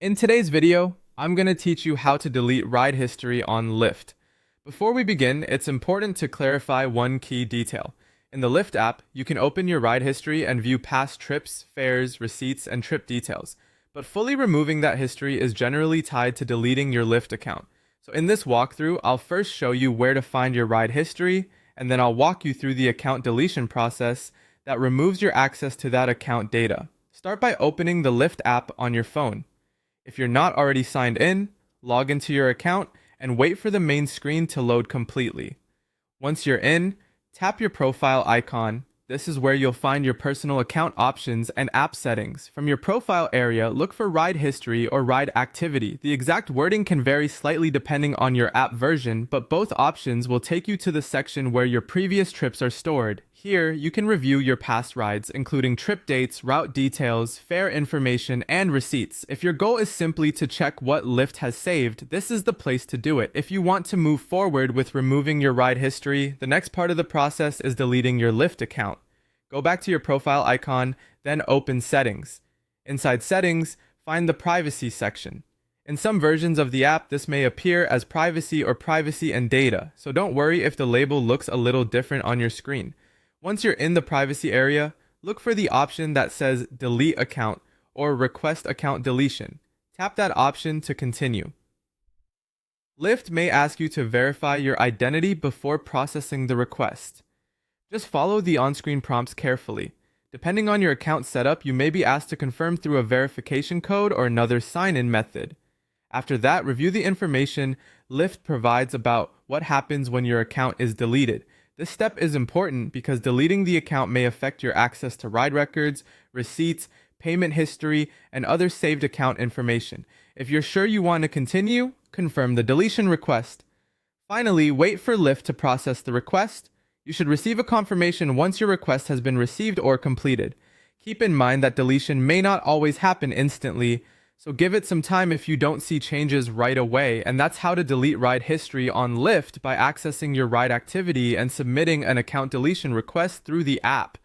In today's video, I'm going to teach you how to delete ride history on Lyft. Before we begin, it's important to clarify one key detail. In the Lyft app, you can open your ride history and view past trips, fares, receipts, and trip details. But fully removing that history is generally tied to deleting your Lyft account. So in this walkthrough, I'll first show you where to find your ride history, and then I'll walk you through the account deletion process that removes your access to that account data. Start by opening the Lyft app on your phone. If you're not already signed in, log into your account and wait for the main screen to load completely. Once you're in, tap your profile icon. This is where you'll find your personal account options and app settings. From your profile area, look for ride history or ride activity. The exact wording can vary slightly depending on your app version, but both options will take you to the section where your previous trips are stored. Here, you can review your past rides, including trip dates, route details, fare information, and receipts. If your goal is simply to check what Lyft has saved, this is the place to do it. If you want to move forward with removing your ride history, the next part of the process is deleting your Lyft account. Go back to your profile icon, then open Settings. Inside Settings, find the Privacy section. In some versions of the app, this may appear as Privacy or Privacy and Data, so don't worry if the label looks a little different on your screen. Once you're in the privacy area, look for the option that says Delete Account or Request Account Deletion. Tap that option to continue. Lyft may ask you to verify your identity before processing the request. Just follow the on-screen prompts carefully. Depending on your account setup, you may be asked to confirm through a verification code or another sign-in method. After that, review the information Lyft provides about what happens when your account is deleted. This step is important because deleting the account may affect your access to ride records, receipts, payment history, and other saved account information. If you're sure you want to continue, confirm the deletion request. Finally, wait for Lyft to process the request. You should receive a confirmation once your request has been received or completed. Keep in mind that deletion may not always happen instantly, so give it some time if you don't see changes right away. And that's how to delete ride history on Lyft by accessing your ride activity and submitting an account deletion request through the app.